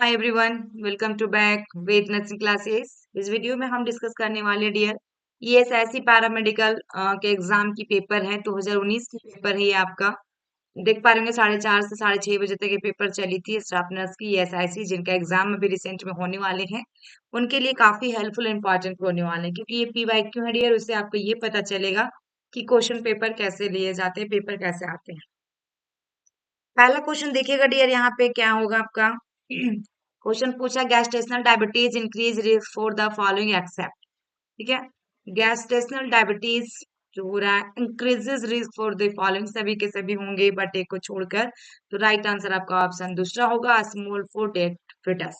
Hi everyone, welcome to back Ved nursing classes. इस video में हम डिस्कस करने वाले डियर ईएसआईसी पैरामेडिकल के एग्जाम की पेपर है। 2019 की पेपर है ये आपका। देख पा रहे होंगे 4:30 से 6:30 बजे तक ये पेपर चली थी स्टाफ नर्स की ईएसआईसी, जिनका एग्जाम अभी रिसेंट में होने वाले हैं। उनके लिए काफी हेल्पफुल इंपॉर्टेंट होने वाले हैं, क्योंकि ये पीवाईक्यू है डियर। उससे आपको ये पता चलेगा कि क्वेश्चन पेपर कैसे लिए जाते हैं, पेपर कैसे आते हैं। पहला क्वेश्चन देखिएगा डियर, यहाँ पे क्या होगा आपका। क्वेश्चन पूछा, gestational diabetes increase risk for the following accept. ठीक है, गैस्ट्रेशनल डायबिटीज जो हो रहा है increases risk for the following, सभी के सभी होंगे बट एक को छोड़कर। तो राइट आंसर आपका ऑप्शन दूसरा होगा, small for fetus।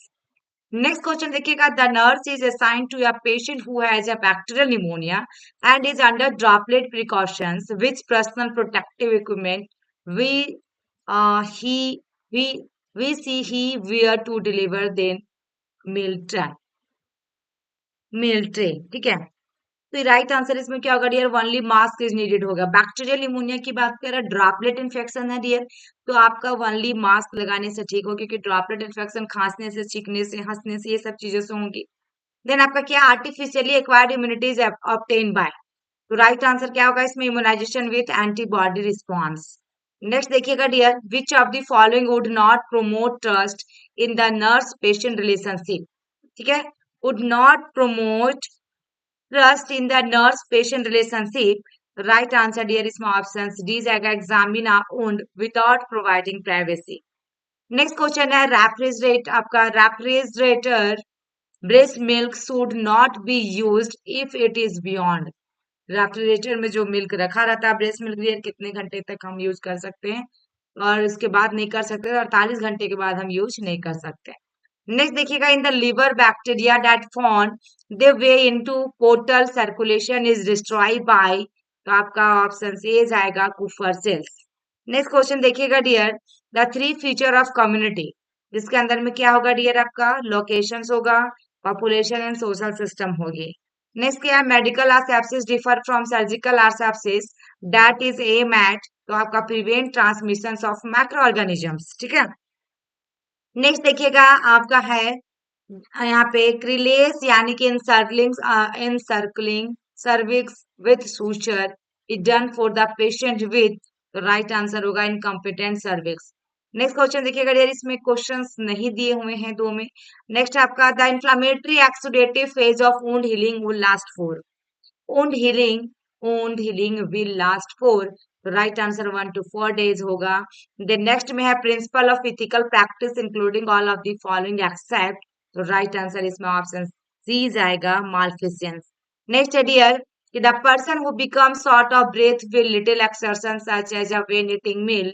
Next question देखिएगा, the nurse is assigned to a patient who has a bacterial pneumonia and is under droplet precautions, which personal protective equipment we he we we see he wear to deliver the meal tray meal tray। ठीक है, तो right answer इसमें क्या होगा dear, only mask is needed होगा। Bacterial pneumonia की बात करें, ड्रॉपलेट इन्फेक्शन है डियर, तो आपका ओनली मास्क लगाने से ठीक हो, क्योंकि ड्रॉपलेट इन्फेक्शन खांसने से, छींकने से, हंसने से, ये सब चीजों से होंगी। देन आपका क्या, artificially acquired immunities obtain by. तो राइट आंसर क्या होगा इसमें, immunization with antibody response. Next देखिएगा dear, which of the following would not promote trust in the nurse patient relationship. ठीक है, would not promote trust in the nurse patient relationship. Right answer dear इसमें option D जाएगा, examine a owned without providing privacy. Next question है, refrigerate आपका refrigerator breast milk should not be used if it is beyond. Refrigerator में जो milk रखा रहता है, breast milk dear, कितने घंटे तक हम यूज कर सकते हैं, और उसके बाद नहीं कर सकते, 48 घंटे के बाद हम यूज नहीं कर सकते। नेक्स्ट देखिएगा, in the liver bacteria that form the way into portal circulation is destroyed by. तो आपका ऑप्शन ए जाएगा, कुफर सेल्स। नेक्स्ट क्वेश्चन देखिएगा dear, the three feature of community, जिसके अंदर में क्या होगा डियर, आपका लोकेशंस होगा, पॉपुलेशन एंड सोशल सिस्टम होगी। नेक्स्ट क्या है, medical asepsis differ from surgical asepsis that is aim at. तो आपका prevent transmission of micro organisms. ठीक है, नेक्स्ट देखिएगा आपका है यहाँ पे क्रिलेस, यानी कि encircling cervix with suture is done for the patient with. तो राइट आंसर होगा इनकम्पिटेंट सर्विक्स। नेक्स्ट क्वेश्चन देखिएगा डियर, इसमें क्वेश्चंस नहीं दिए हुए हैं दो में। नेक्स्ट आपका, the inflammatory exudative phase of wound healing will last for. wound healing wound healing will last for। तो राइट आंसर 1 to 4 days होगा। देन नेक्स्ट में है, principle of ethical practice including all of the following except. तो right answer इसमें option C जाएगा, maleficence. Next है dear, कि the person who become short of breath with little exertion such as a when eating meal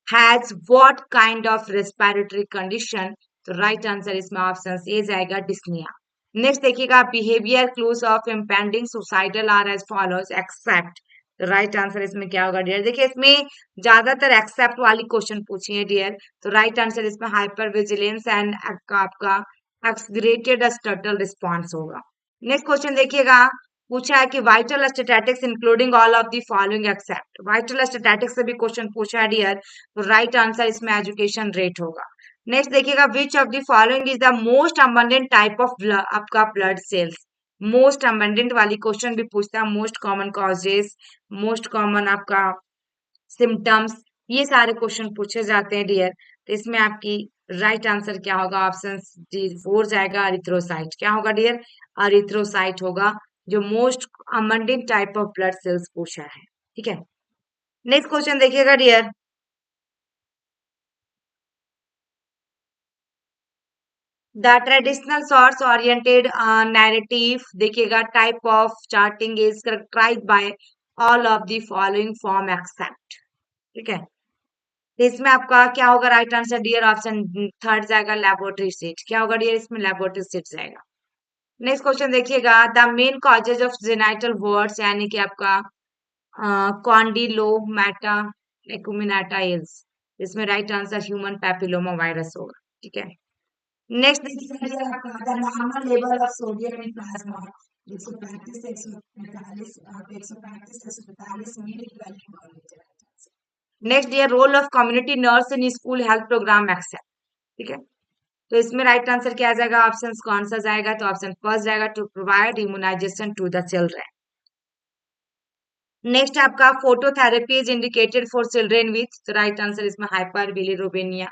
has what kind of respiratory condition. तो right answer इसमें option A जाएगा, dyspnoea. Next देखिएगा, behaviour clues of impending suicidal are as follows, except. तो right answer इसमें क्या होगा dear, देखिए इसमें ज्यादातर एक्सेप्ट वाली क्वेश्चन पूछी है डियर। तो राइट आंसर इसमें हाइपर विजिलेंस एंड आपका एक्सग्रेटेड स्टटल रिस्पॉन्स होगा। नेक्स्ट क्वेश्चन देखिएगा, पूछा है कि vital statistics including all of the following accept. Vital statistics से भी क्वेश्चन पूछा है डियर, तो राइट आंसर इसमें एजुकेशन रेट होगा। नेक्स्ट देखिएगा, which of the following is the most abundant type of आपका ब्लड सेल्स। मोस्ट अबंडेंट वाली क्वेश्चन भी पूछता है, most common causes, most common आपका सिम्टम्स, ये सारे क्वेश्चन पूछे जाते हैं डियर। तो इसमें आपकी राइट आंसर क्या होगा, ऑप्शन डी 4 जाएगा, अरिथ्रोसाइट। क्या होगा डियर, अरिथ्रोसाइट होगा, जो most abundant type of blood cells पूछा है। ठीक है, नेक्स्ट क्वेश्चन देखिएगा dear, the traditional source oriented narrative देखिएगा, type of charting is characterized by all of the following form except. ठीक है, तो इसमें आपका क्या होगा, right answer dear option third जाएगा, लेबोरेटरी सीट। क्या होगा डियर, इसमें लेबोरेटरी सीट जाएगा। नेक्स्ट क्वेश्चन देखिएगा, the main causes of genital warts, यानी कि आपका कॉन्डिलोमेटा एकुमिनाटा इज। इसमें right answer human papilloma virus होगा। ठीक है, नेक्स्ट देखिए आपका, the normal level of sodium in plasma 135 से 145, 135 से 145 मिलीग्राम। नेक्स्ट ये role of community nurse in school health programme except. ठीक है, तो इसमें राइट आंसर क्या आ जाएगा, ऑप्शन कौन सा जाएगा, तो ऑप्शन फर्स्ट जाएगा, to provide immunization to the children. Next आपका phototherapy is indicated for children with, तो राइट आंसर इसमें hyperbilirubinemia.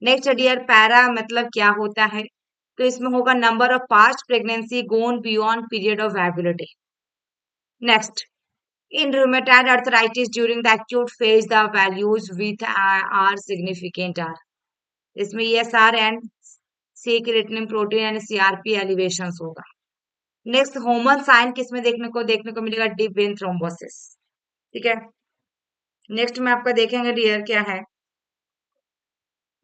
Next dear para मतलब क्या होता है, तो इसमें होगा number of past pregnancy gone beyond period of viability. Next, in rheumatoid arthritis during the acute phase the values with are significant are, इसमें ESR and C creatinine protein and CRP elevations होगा। Next होमल sign किसमें देखने को मिलेगा, deep vein thrombosis. ठीक है, next में आपका देखेंगे डियर क्या है,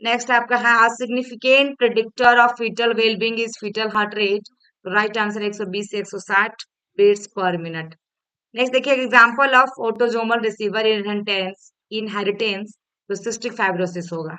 नेक्स्ट आपका है a significant predictor of fetal well-being is fetal heart rate, तो राइट आंसर 120 से 160 बीट्स पर मिनट। नेक्स्ट देखिए example of autosomal receiver inheritance, तो सिस्टिक फाइब्रोसिस होगा।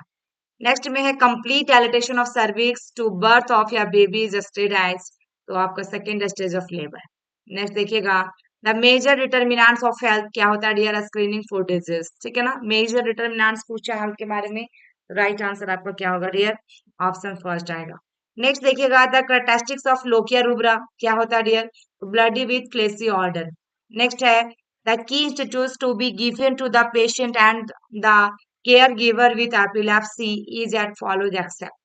नेक्स्ट में है complete dilatation of cervix to birth of या baby is stayed as, तो आपका second stage of labour. Next देखिएगा the major determinants of health क्या होता है डियर, स्क्रीनिंग फॉर डिजीज। ठीक है ना, मेजर डिटर्मिनेंट्स पूछा हेल्थ के बारे में, राइट आंसर आपका क्या होगा डियर, ऑप्शन फर्स्ट आएगा। नेक्स्ट देखिएगा the characteristics of lochia rubra क्या होता है dear, bloody with fleshy odour. Next है the key institutes to be given to the patient and the caregiver with epilepsy is at follows except।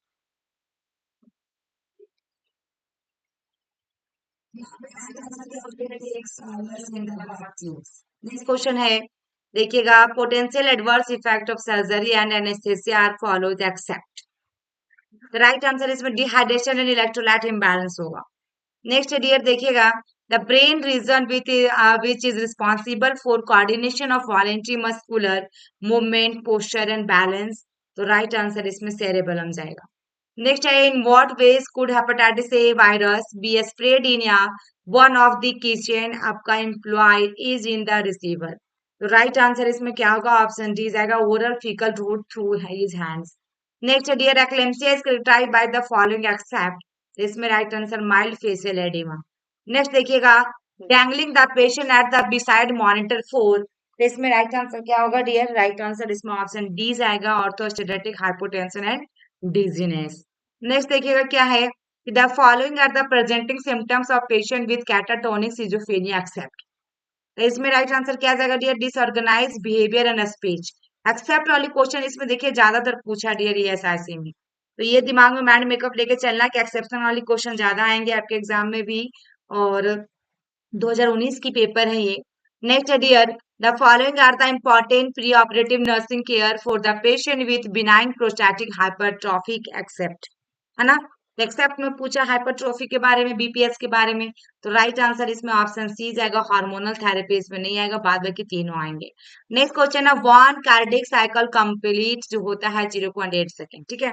Next question है देखिएगा potential adverse effect of surgery and anaesthesia are follows except, right answer इसमें dehydration and electrolyte imbalance होगा। Next dear देखिएगा the brain reason which is responsible for coordination of voluntary muscular movement posture and balance, तो right answer इसमें cerebellum जाएगा। Next है in what ways could hepatitis A virus be spread in या one of the kitchen आपका employ is in the receiver, तो right answer इसमें क्या होगा, ऑप्शन डी जाएगा oral faecal route through his hands. Next dear eclampsia is characterised by the following except, इसमें right answer mild facial oedema. Next देखिएगा dangling the patient at the beside monitor for, तो इसमें right answer क्या होगा dear, right answer इसमें option D जाएगा orthostatic hypotension and dizziness. Next देखिएगा क्या है the following are the presenting symptoms of patient with catatonic schizophrenia except, तो इसमें राइट आंसर क्या जाएगा dear, disorganise behaviour and speech. Except वाली क्वेश्चन इसमें देखिए ज्यादातर पूछा डियर ESIC में, तो ये दिमाग में माइंड मेकअप लेके चलना कि एक्सेप्शन वाली क्वेश्चन ज्यादा आएंगे आपके एग्जाम में भी, और 2019 की पेपर है ये। Next dear the following are the important preoperative nursing care for the patient with benign prostatic hypertrophic except, है ना, एक्सेप्ट में पूछा हाइपरट्रॉफी के बारे में, BPS के बारे में, तो राइट आंसर इसमें ऑप्शन सी जाएगा हार्मोनल थेरेपी, इसमें नहीं आएगा, बाद बाकी तीनों आएंगे। नेक्स्ट क्वेश्चन है वन कार्डिक साइकिल कंप्लीट जो होता है 0.8 सेकेंड। ठीक है,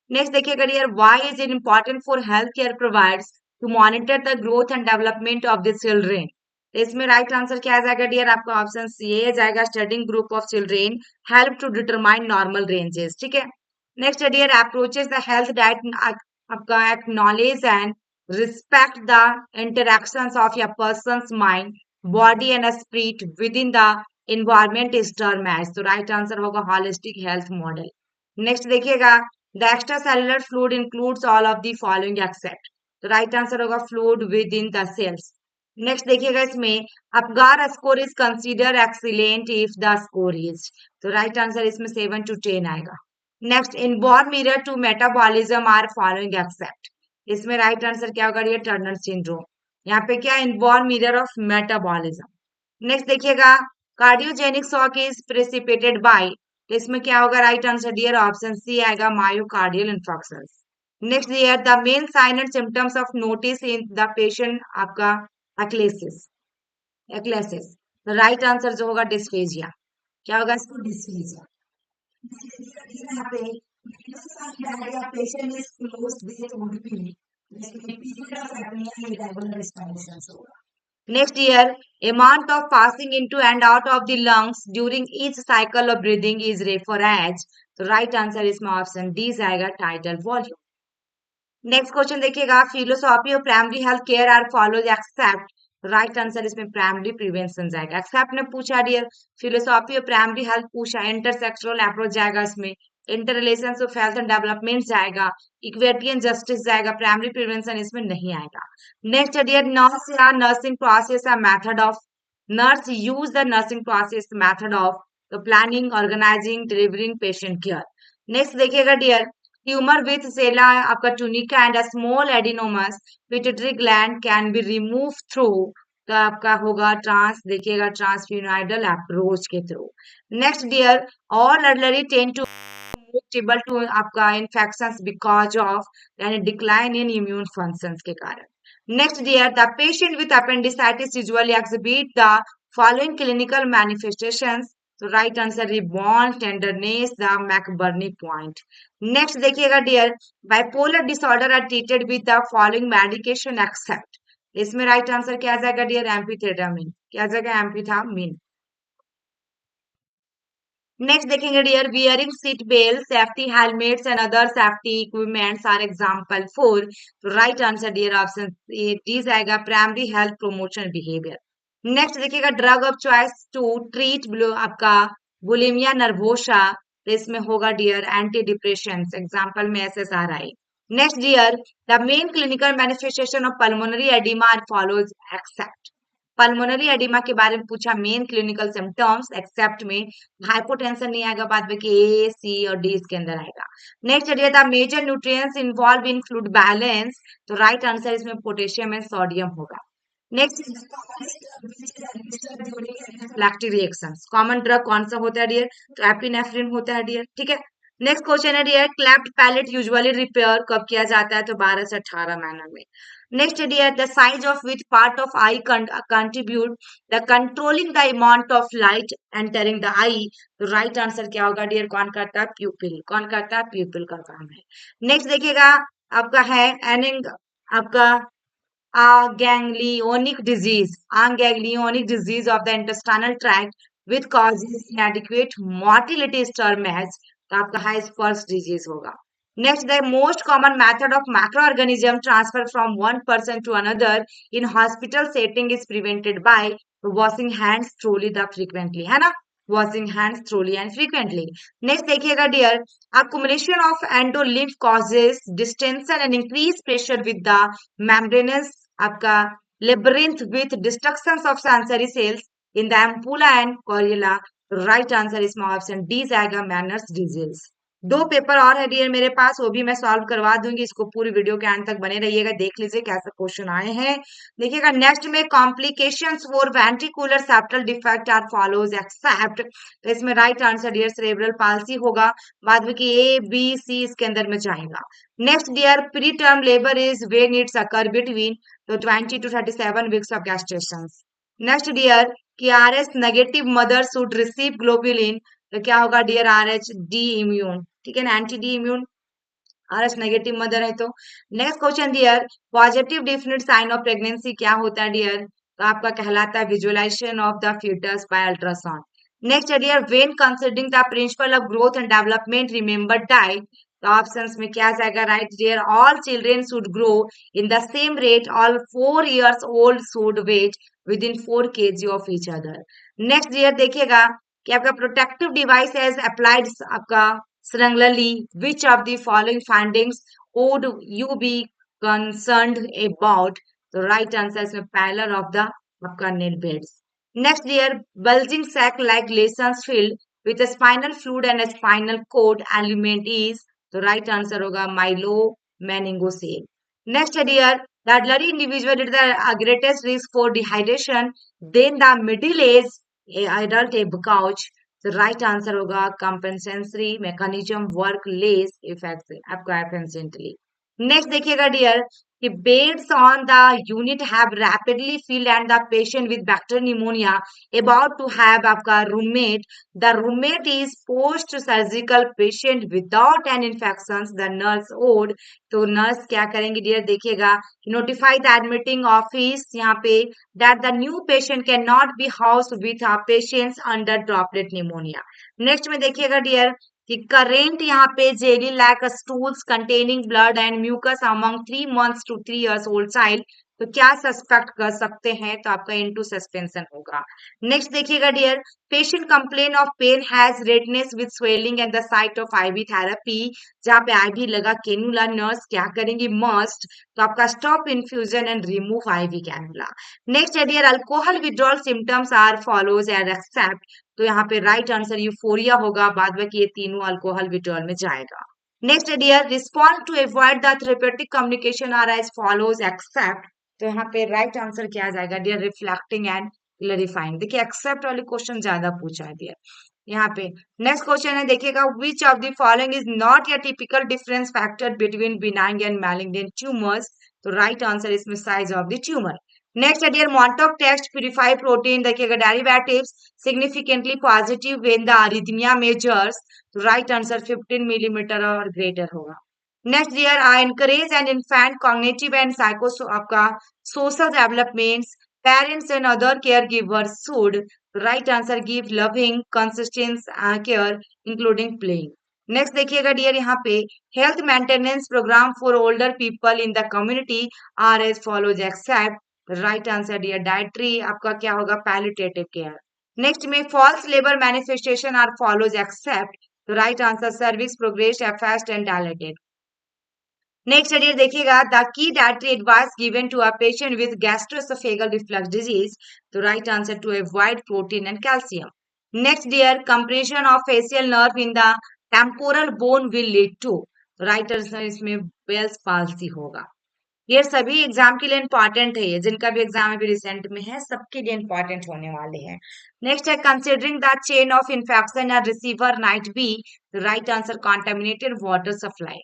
नेक्स्ट देखिए dear why is it important for health care providers to monitor the growth and development of the children, इसमें राइट आंसर क्या आ जाएगा डियर, आपका ऑप्शन सी जाएगा studying group of children help to determine normal ranges. ठीक है, next dear approaches the health diet आपका acknowledge and respect the interactions of या person's mind body and spirit with in the environment is term as, तो right answer होगा holistic health model. Next देखिएगा the extra cellular fluid includes all of the following except, तो right answer होगा fluid with in the cells. Next देखिएगा इसमें Apgar score is consider excellent if the score is, तो right answer इसमें 7 to 10 आएगा। Next inborn error to metabolism are following except, इसमें right answer क्या होगा ये टर्नर सिंड्रोम, यहाँ पे क्या inborn mirror of metabolism. Next देखिएगा cardiogenic shock is precipitated by, तो इसमें क्या होगा right answer dear, option C आएगा myocardial infarction. Next dear the main sign and symptoms of notice in the patient आपका एक्लेसिस, एक्लेसिस, तो राइट आंसर जो होगा डिस्फेजिया, क्या होगा इसको डिस्फेजिया। यहाँ पे patient is closed with ODP, लेकिन period of apnea irregular respirations होगा। Next year, amount of passing into and out of the lungs during each cycle of breathing is referred as, तो right answer इसमें option D आएगा tidal volume. Next question देखिएगा philosophy of primary health care are follows except, right answer इसमें primary prevention जाएगा। Except ने पूछा dear philosophy of primary health पूछा, intersectoral approach जाएगा इसमें, inter relations of health and development जाएगा, इक्विटी एंड जस्टिस जाएगा, प्राइमरी प्रिवेंशन इसमें नहीं आएगा। नेक्स्ट डियर नर्स या नर्सिंग प्रोसेस या method of nurse use the nursing process method of the planning organising delivering patient care. Next देखिएगा dear tumour with sella आपका tunica and a small adenomas pituitary gland can be remove through, तो आपका होगा देखिएगा transsphenoidal approach के through. Next dear all elderly tend to able to आपका infections because of यानी decline in immune functions के कारण। Next dear the patient with appendicitis usually exhibit the following clinical manifestations, तो right answer reborn tenderness the McBurney point। Next देखिएगा dear bipolar disorder are treated with the following medication except, इसमें right answer क्या आ जाएगा dear एम्फीथेटामिन, क्या आ जाएगा amphetamine. Next देखेंगे dear wearing seat belt safety helmets and other safety equipments are example for, तो right answer dear option A D आएगा primary health promotion behaviour. Next देखिएगा drug of choice to treat blue आपका bulimia nervosa, तो इसमें होगा dear anti depression, example में SSRI। Next dear the main clinical manifestation of pulmonary oedema follows except, pulmonary oedema के बारे में पूछा मेन क्लिनिकल सिम्टम्स, एक्सेप्ट में हाइपोटेंशन नहीं आएगा, बाद में कि ए सी और डी इसके अंदर आएगा। Next area the major nutrients involve in fluid balance, तो राइट आंसर इसमें पोटेशियम एंड सोडियम होगा। Next lactic reactions, common drug कौन सा होता है डियर, तो एपिनेफ्रिन होता है डियर, ठीक है। नेक्स्ट क्वेश्चन है dear cleft palate usually repair कब किया जाता है, तो 12 से 18 महीने में। Next dear, the size of which part of eye contribute the controlling the amount of light entering the eye, तो राइट आंसर क्या होगा डियर, कौन करता है प्यूपिल, कौन करता है प्यूपिल का काम है। नेक्स्ट देखिएगा आपका है एनिंग आपका ganglionic disease of the intestinal tract with causes inadequate motility is termed as, तो आपका है स्पर्श डिजीज होगा। Next, the most common method of microorganism transfer from one person to another in hospital setting is prevented by washing hands thoroughly the frequently, है ना, washing hands thoroughly and frequently। Next देखिएगा dear, accumulation of endolymph causes distension and increased pressure with the membranous आपका labyrinth with destructions of sensory cells in the ampulla and coriella, right answer इसमें option D आएगा Meniere's disease. दो paper और है dear मेरे पास, वो भी मैं सॉल्व करवा दूंगी, इसको पूरी वीडियो के एंड तक बने रहिएगा, देख लीजिए कैसे क्वेश्चन आए हैं। देखिएगा नेक्स्ट में complications for ventricular septal defect are follows except, तो इसमें right answer dear cerebral palsy होगा, बाद में कि ए बी सी इसके अंदर में जाएगा। Next dear preterm labour is when it's occur between, तो 20 to 37 weeks of gestation. Next dear कि Rh negative mother should receive globulin, तो क्या होगा डियर RH डी इम्यून, ठीक है ना, anti D immune, RH negative mother है तो। Next question dear positive definite sign of pregnancy क्या होता है डियर, तो आपका कहलाता है visualization of the fetus by ultrasound. Next dear when considering the principle of growth and development remember diet, तो ऑप्शंस में क्या जाएगा right dear all children should grow in the same rate, all 4 years old should weigh with in 4 kg of each other. Next dear देखिएगा कि आपका protective device as applied आपका similarly which of the following findings would you be concerned about, the right answer is pallor of the आपका nail beds। next year bulging sac like lesions filled with a spinal fluid and a spinal cord element is, the right answer होगा myelomeningocele। next year the elderly individual is the greatest risk for dehydration, then the middle age adult couch, तो right answer होगा compensatory mechanism work less effect आपका efficiently. Next देखिएगा dear कि beds on the unit have rapidly filled and the patient with bacterial pneumonia about to have आपका roommate, the roommate is post surgical patient without an infection, the nurse ought, तो nurse क्या करेंगे dear देखिएगा notify the admitting office यहाँ पे that the new patient cannot be housed with patients under droplet pneumonia। Next में देखिएगा dear कि currant यहाँ पे jelly like stools containing blood and mucus among 3 months to 3 years old child, तो क्या suspect कर सकते हैं, तो आपका इनटू सस्पेंशन होगा। नेक्स्ट देखिएगा dear, patient complain of pain has redness with swelling at the site of IV therapy, जहाँ पे आईवी लगा कैनुला, नर्स क्या करेंगी, मस्ट, तो आपका stop infusion and remove IV cannula. Next है dear, alcohol withdrawal symptoms are follows and except, तो यहाँ पे राइट आंसर यूफोरिया होगा, बाद में ये तीनों अल्कोहल विड्रॉल में जाएगा। नेक्स्ट है dear, respond to avoid the therapeutic communication are as follows except, तो यहाँ पे राइट आंसर क्या आ जाएगा डियर, रिफ्लेक्टिंग एंड क्लैरिफाइंग। देखिए एक्सेप्ट वाले क्वेश्चन ज्यादा पूछा है डियर यहाँ पे। नेक्स्ट क्वेश्चन है देखिएगा, which of the following is not a typical difference factor between benign and malignant tumours, तो राइट आंसर इसमें size of the tumour. Next है dear, Mantoux test purify protein, देखिएगा derivatives significantly positive when the arrhythmia measures, तो right answer 15 millimetre और greater होगा। Next dear, I encourage and infant cognitive and psycho आपका social developments, parents and other caregivers should, right answer, give loving consistent care including playing. Next देखिएगा dear यहाँ पे, health maintenance programme for older people in the community are as follows except, right answer dear dietary आपका क्या होगा, palliative care. Next में false labour manifestation are follows except, तो right answer service progress effaced and dilated. Next dear देखिएगा, the key dietary advice given to a patient with gastroesophageal reflux disease, तो right answer to avoid protein and calcium. Next dear, compression of facial nerve in the temporal bone will lead to, right answer इसमें Bell's palsy होगा। ये सभी exam के लिए important है, ये जिनका भी एग्जाम अभी रिसेंट में है सबके लिए इंपॉर्टेंट होने वाले हैं। नेक्स्ट है, considering the chain of infection at receiver night be, right answer contaminated water supply.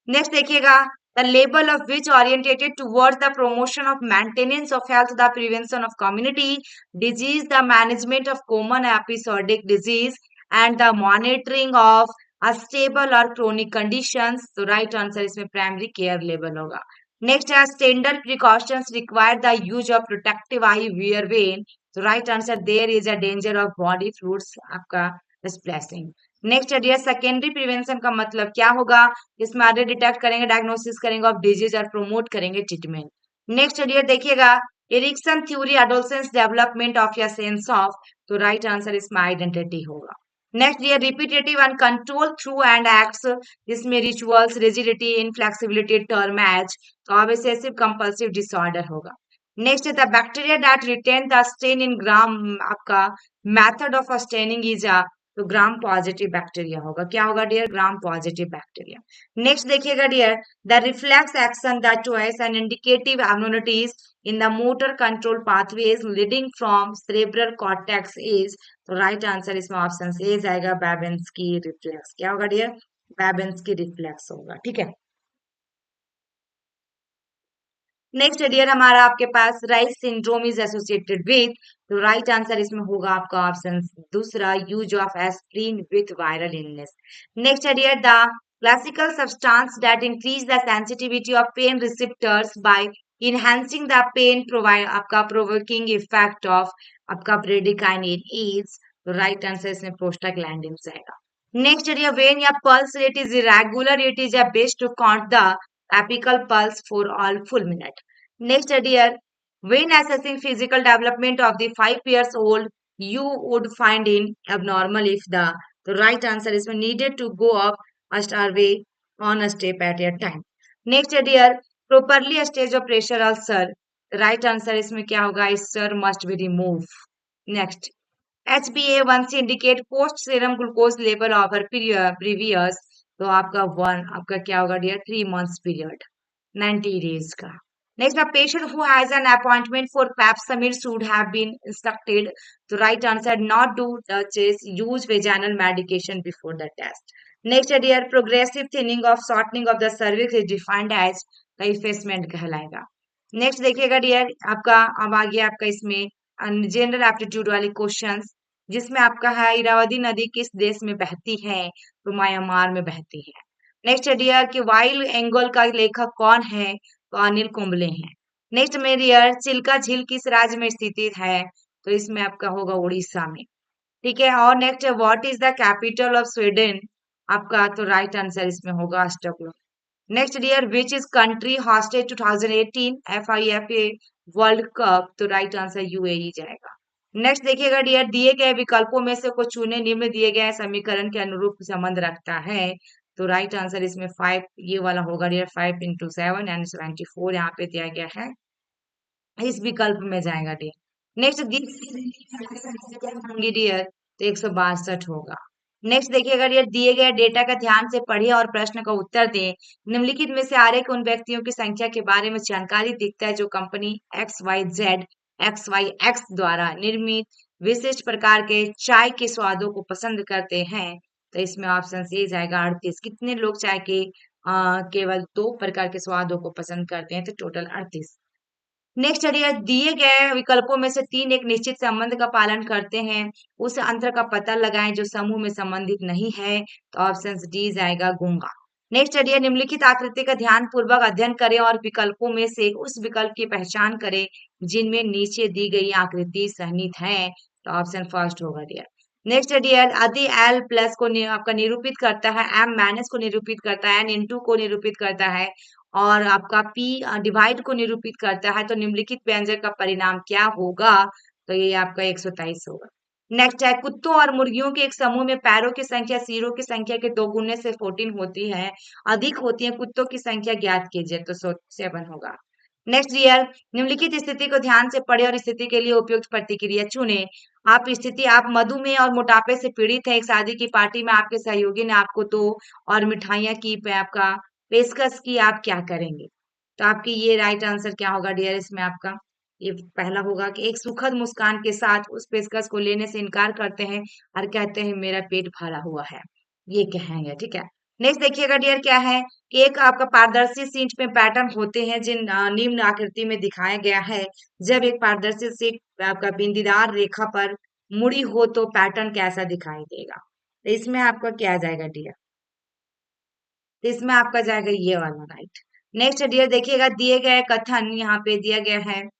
Next देखिएगा, द लेबल of which orientated towards the promotion of maintenance of health, the prevention of community disease, the management of common episodic disease and the monitoring of stable और chronic conditions, तो right answer इसमें primary care level होगा। Next है, standard precautions require the use of protective eye wear when, तो right answer there is a danger of body fluids आपका displacing. Next है dear, secondary prevention का मतलब क्या होगा, इसमें आगे डिटेक्ट करेंगे, डायग्नोसिस करेंगे ऑफ डिजीज और प्रमोट करेंगे ट्रीटमेंट। नेक्स्ट है डियर देखिएगा, Erikson theory adolescence development of या सेंस ऑफ, तो राइट आंसर इसमें आइडेंटिटी होगा। Next dear, repetitive and control through and acts, जिसमें rituals, rigidity, inflexibility, term as, तो ऑब्सेसिव कंपल्सिव डिसऑर्डर होगा। नेक्स्ट है, the bacteria that retain the stain in gram, आपका method of staining is a, तो gram positive bacteria होगा, क्या होगा dear, gram positive bacteria. Next देखिएगा dear, the reflex action the choice and indicative abnormalities in the motor control pathways leading from cerebral cortex is, तो right answer इसमें option A जाएगा, Babinski reflex, क्या होगा dear, बेबेन्स्की reflex होगा, ठीक है। Next dear हमारा आपके पास Reye's syndrome is associated with, तो राइट आंसर इसमें होगा आपका ऑप्शन दूसरा, use of aspirin with viral illness. Next dear, the classical substance that increase the sensitivity of pain receptors by enhancing the pain provide, आपका provoking effect of आपका bradykinin is, तो right answer इसमें prostaglandin आएगा। Next dear, when या pulse rate is irregular, it is a best to count the apical pulse for all full minute. Next, dear, when assessing physical development of the 5 years old, you would find in abnormal if the right answer is needed to go up a star way on a step at a time. Next, dear, properly stage of pressure ulcer. The right answer is क्या होगा, ulcer must be removed. Next, HbA1c indicate post serum glucose level over previous, तो आपका one आपका क्या होगा dear, 3 months period 90 days का। Next, a patient who has an appointment for Pap summit should have been instructed, तो right answer not do touches, use vaginal medication before the test. Next dear, progressive thinning of shortening of the cervix is defined as, का effacement कहलाएगा। Next देखिएगा dear आपका, अब आ गया आपका इसमें general aptitude वाले क्वेश्चंस, जिसमें आपका है इरावदी नदी किस देश में बहती है, तो म्यांमार में बहती है। नेक्स्ट डियर कि वाइल्ड एंगल का लेखक कौन है, तो अनिल कुंबले हैं। नेक्स्ट में डियर, चिल्का झील किस राज्य में स्थित है, तो इसमें आपका होगा उड़ीसा में, ठीक है। और next, what is the capital of Sweden, आपका तो राइट आंसर इसमें होगा Stockholm. Next dear, which is country hosted 2018 FIFA world cup? तो राइट आंसर यूएई जाएगा। नेक्स्ट देखिएगा डियर, दिए गए विकल्पों में से कुछ चुने, निम्न दिए गए समीकरण के अनुरूप संबंध रखता है। तो राइट आंसर इसमें 5 ये वाला होगा डियर, 5 × 7 यानी 74 यहाँ पे दिया गया है, इस विकल्प में जाएगा डियर। नेक्स्ट होंगी डियर, तो 162 होगा। नेक्स्ट देखिएगा डियर, दिए गए डेटा का ध्यान से पढ़िए और प्रश्न का उत्तर दें। निम्नलिखित में से आरेख उन व्यक्तियों की संख्या के बारे में जानकारी दिखता है जो कंपनी XYZ XYX द्वारा निर्मित विशिष्ट प्रकार के चाय के स्वादों को पसंद करते हैं। तो इसमें ऑप्शन ए जाएगा 38। कितने लोग चाय के केवल 2 प्रकार के स्वादों को पसंद करते हैं? तो टोटल 38। नेक्स्ट चलिए, दिए गए विकल्पों में से 3 एक निश्चित संबंध का पालन करते हैं, उस अंतर का पता लगाएं जो समूह में संबंधित नहीं है। तो ऑप्शन डी जाएगा गूंगा। नेक्स्ट चलिए, निम्नलिखित आकृति का ध्यान पूर्वक अध्ययन करें और विकल्पों में से उस विकल्प की पहचान करें जिनमें नीचे दी गई आकृति सन्निहित है। तो ऑप्शन फर्स्ट होगा डियर। नेक्स्ट डियर, यदि एल प्लस को आपका निरूपित करता है, एम माइनस को निरूपित करता है, एन इंटू को निरूपित करता है और आपका P डिवाइड को निरूपित करता है, तो निम्नलिखित व्यंजक का परिणाम क्या होगा? तो ये आपका 123 होगा। नेक्स्ट है, कुत्तों और मुर्गियों के एक समूह में पैरों की संख्या सिरों की संख्या के 2 गुने से 14 होती है, अधिक होती है कुत्तों की संख्या ज्ञात कीजिए। तो 7 होगा। नेक्स्ट ईयर, निम्नलिखित स्थिति को ध्यान से पढ़े और स्थिति के लिए उपयुक्त प्रतिक्रिया चुने। आप मधुमेह और मोटापे से पीड़ित है, एक शादी की पार्टी में आपके सहयोगी ने आपको 2 और मिठाइयाँ की आपका पेशकश की, आप क्या करेंगे? तो आपकी ये राइट आंसर क्या होगा डियर? इसमें आपका ये पहला होगा कि एक सुखद मुस्कान के साथ उस पेशकश को लेने से इनकार करते हैं और कहते हैं मेरा पेट भरा हुआ है, ये कहेंगे, ठीक है। नेक्स्ट देखिएगा डियर, क्या है कि एक आपका पारदर्शी शीट में पैटर्न होते हैं जिन निम्न आकृति में दिखाया गया है। जब एक पारदर्शी शीट आपका बिंदीदार रेखा पर मुड़ी हो तो पैटर्न कैसा दिखाई देगा? तो इसमें आपका क्या जाएगा डियर? तो इसमें आपका जाएगा ये वाला राइट। नेक्स्ट डियर देखिएगा, दिए गए कथन यहाँ पे दिया गया है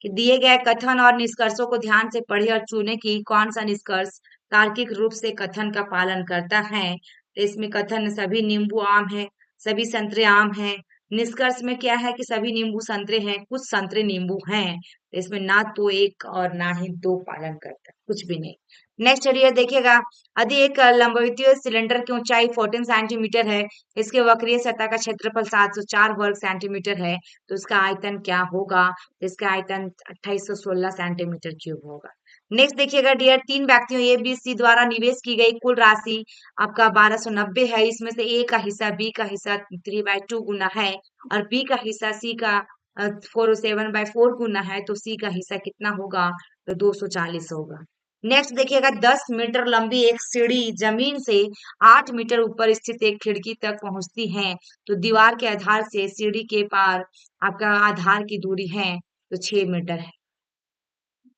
कि दिए गए कथन और निष्कर्षों को ध्यान से पढ़े और चुने कि कौन सा निष्कर्ष तार्किक रूप से कथन का पालन करता है। तो इसमें कथन सभी नींबू आम है, सभी संतरे आम हैं। निष्कर्ष में क्या है कि सभी नींबू संतरे हैं, कुछ संतरे नींबू हैं। तो इसमें ना तो एक और ना ही दो पालन करता है, कुछ भी नहीं। नेक्स्ट चलिए देखिएगा, यदि एक लंबवृत्तीय सिलेंडर की ऊंचाई 14 सेंटीमीटर है, इसके वक्रीय सतह का क्षेत्रफल 704 वर्ग सेंटीमीटर है, तो इसका आयतन क्या होगा? इसका आयतन 2816 सेंटीमीटर क्यूब होगा। नेक्स्ट देखिएगा डियर, 3 व्यक्तियों ए बी सी द्वारा निवेश की गई कुल राशि आपका 1290 है। इसमें से ए का हिस्सा बी का हिस्सा 3/2 गुना है और बी का हिस्सा सी का 4/7 गुना है। तो सी का हिस्सा कितना होगा? तो 240 होगा। नेक्स्ट देखिएगा, 10 मीटर लंबी एक सीढ़ी जमीन से 8 मीटर ऊपर स्थित एक खिड़की तक पहुंचती है। तो दीवार के आधार से सीढ़ी के पार आपका आधार की दूरी है तो 6 मीटर है।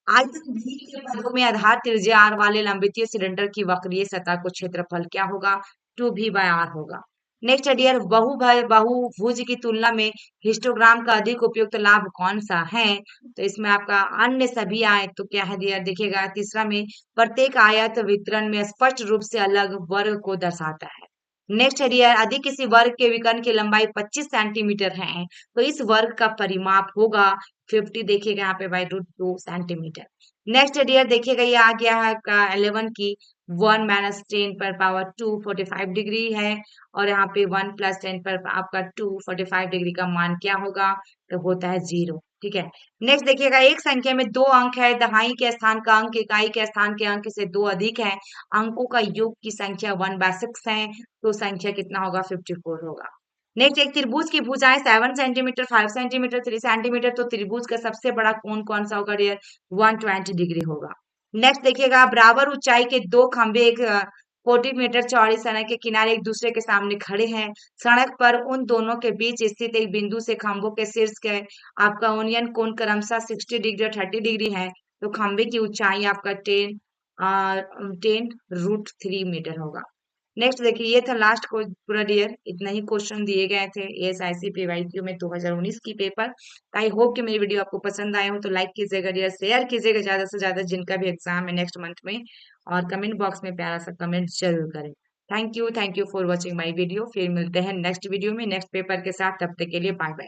आयतन भी के पदों में आधार त्रिज्या आर वाले लंबवृत्तीय सिलेंडर की वक्रीय सतह को क्षेत्रफल क्या होगा? 2V/r होगा। नेक्स्ट डियर, बहुभुज की तुलना में हिस्टोग्राम का अधिक उपयुक्त लाभ कौन सा है? तो इसमें आपका अन्य सभी आयत तो क्या है डियर? देखिएगा तीसरा में प्रत्येक आयत वितरण में स्पष्ट रूप से अलग वर्ग को दर्शाता है। नेक्स्ट है डियर, यदि किसी वर्ग के विकर्ण की लंबाई 25 सेंटीमीटर है तो इस वर्ग का परिमाप होगा 50, देखिएगा यहाँ पे √2 सेंटीमीटर। नेक्स्ट डियर देखिएगा, ये आ गया है आपका 11 की 1 - 10 पर पावर 2 45 डिग्री है और यहाँ पे 1 + 10 पर आपका 2 45 डिग्री का मान क्या होगा? तो होता है 0, ठीक है। नेक्स्ट देखिएगा, एक संख्या में 2 अंक है, दहाई के स्थान का अंक इकाई के स्थान के अंक से 2 अधिक है, अंकों का योग की संख्या 1/6 है, तो संख्या कितना होगा? 54 होगा। नेक्स्ट, एक त्रिभुज की भुजाएं 7 सेंटीमीटर, 5 सेंटीमीटर, 3 सेंटीमीटर, तो त्रिभुज का सबसे बड़ा कोण कौन सा होगा डियर? 120 डिग्री होगा। नेक्स्ट देखिएगा, बराबर ऊंचाई के 2 खंभे एक 40 मीटर चौड़ी सड़क के किनारे एक दूसरे के सामने खड़े हैं। सड़क पर उन दोनों के बीच स्थित एक बिंदु से खंभों के शीर्ष के आपका ओनियन कोण क्रमशः 60 डिग्री और 30 डिग्री है। तो खंभे की ऊंचाई आपका 10√3 मीटर होगा। नेक्स्ट देखिए, ये था लास्ट को पूरा डियर, इतना ही क्वेश्चन दिए गए थे एएसआईसी पीवाईक्यू में 2019 की पेपर। आई होप कि मेरी वीडियो आपको पसंद आए हो, तो लाइक कीजिएगा डियर, शेयर कीजिएगा ज्यादा से ज्यादा जिनका भी एग्जाम है नेक्स्ट मंथ में, और कमेंट बॉक्स में प्यारा सा कमेंट जरूर करें। Thank you for watching my video. फिर मिलते हैं नेक्स्ट वीडियो में नेक्स्ट पेपर के साथ। तब तक के लिए बाय बाय।